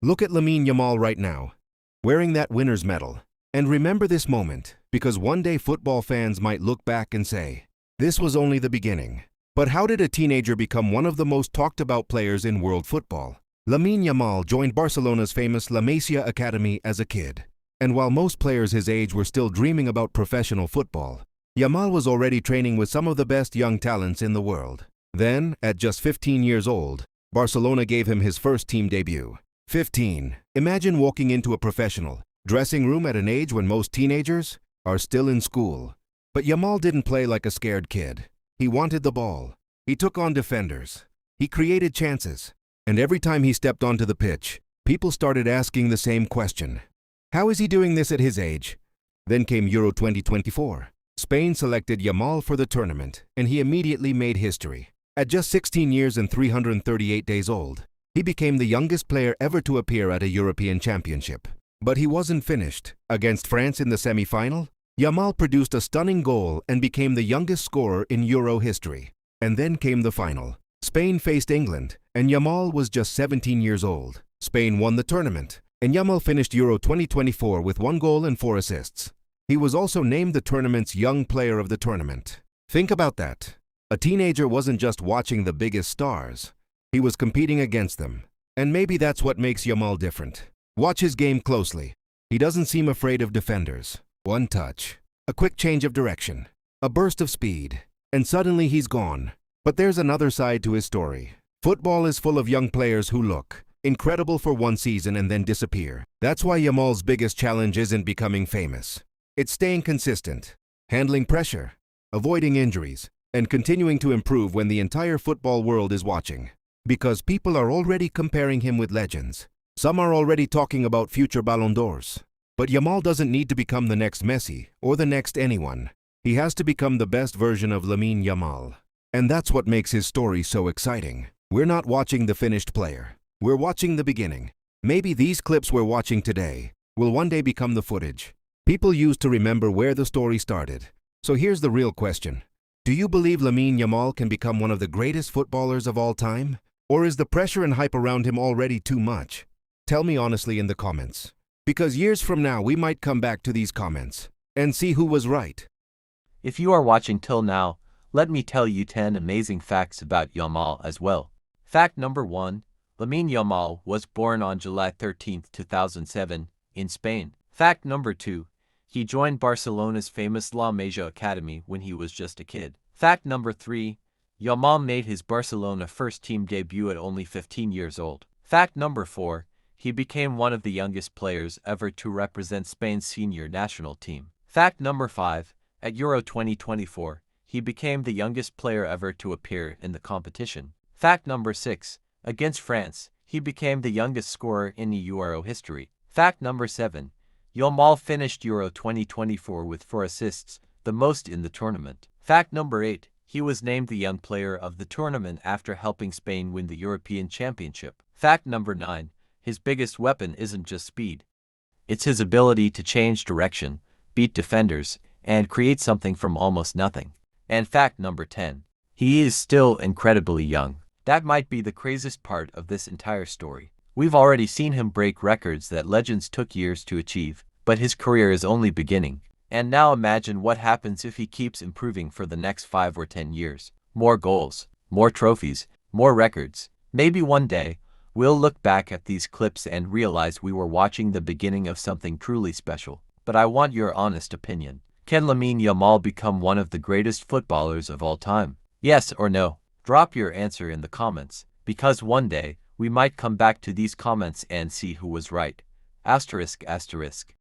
Look at Lamine Yamal right now, wearing that winner's medal. And remember this moment, because one day football fans might look back and say, this was only the beginning. But how did a teenager become one of the most talked about players in world football? Lamine Yamal joined Barcelona's famous La Masia academy as a kid. And while most players his age were still dreaming about professional football, Yamal was already training with some of the best young talents in the world. Then, at just 15 years old, Barcelona gave him his first team debut. 15. Imagine walking into a professional dressing room at an age when most teenagers are still in school. But Yamal didn't play like a scared kid. He wanted the ball. He took on defenders. He created chances. And every time he stepped onto the pitch, people started asking the same question. How is he doing this at his age? Then came Euro 2024. Spain selected Yamal for the tournament, and he immediately made history. At just 16 years and 338 days old, he became the youngest player ever to appear at a European championship. But he wasn't finished. Against France in the semi-final, Yamal produced a stunning goal and became the youngest scorer in Euro history. And then came the final. Spain faced England, and Yamal was just 17 years old. Spain won the tournament, and Yamal finished Euro 2024 with 1 goal and 4 assists. He was also named the tournament's Young Player of the Tournament. Think about that. A teenager wasn't just watching the biggest stars. He was competing against them. And maybe that's what makes Yamal different. Watch his game closely. He doesn't seem afraid of defenders. One touch, a quick change of direction, a burst of speed, and suddenly he's gone. But there's another side to his story. Football is full of young players who look incredible for one season and then disappear. That's why Yamal's biggest challenge isn't becoming famous. It's staying consistent, handling pressure, avoiding injuries, and continuing to improve when the entire football world is watching. Because people are already comparing him with legends. Some are already talking about future Ballon d'Ors. But Yamal doesn't need to become the next Messi or the next anyone. He has to become the best version of Lamine Yamal. And that's what makes his story so exciting. We're not watching the finished player. We're watching the beginning. Maybe these clips we're watching today will one day become the footage people use to remember where the story started. So here's the real question. Do you believe Lamine Yamal can become one of the greatest footballers of all time? Or is the pressure and hype around him already too much? Tell me honestly in the comments. Because years from now, we might come back to these comments and see who was right. If you are watching till now, let me tell you 10 amazing facts about Yamal as well. Fact number 1. Lamine Yamal was born on July 13, 2007, in Spain. Fact number 2. He joined Barcelona's famous La Masia academy when he was just a kid. Fact number 3. Yamal made his Barcelona first team debut at only 15 years old. Fact number 4. He became one of the youngest players ever to represent Spain's senior national team. Fact number 5. At Euro 2024, he became the youngest player ever to appear in the competition. Fact number 6. Against France, he became the youngest scorer in Euro history. Fact number 7. Yamal finished Euro 2024 with 4 assists, the most in the tournament. Fact number 8. He was named the Young Player of the Tournament after helping Spain win the European Championship. Fact number 9. His biggest weapon isn't just speed. It's his ability to change direction, beat defenders, and create something from almost nothing. And fact number 10. He is still incredibly young. That might be the craziest part of this entire story. We've already seen him break records that legends took years to achieve, but his career is only beginning. And now imagine what happens if he keeps improving for the next 5 or 10 years. More goals, more trophies, more records. Maybe one day, we'll look back at these clips and realize we were watching the beginning of something truly special. But I want your honest opinion. Can Lamine Yamal become one of the greatest footballers of all time? Yes or no? Drop your answer in the comments, because one day, we might come back to these comments and see who was right. ****.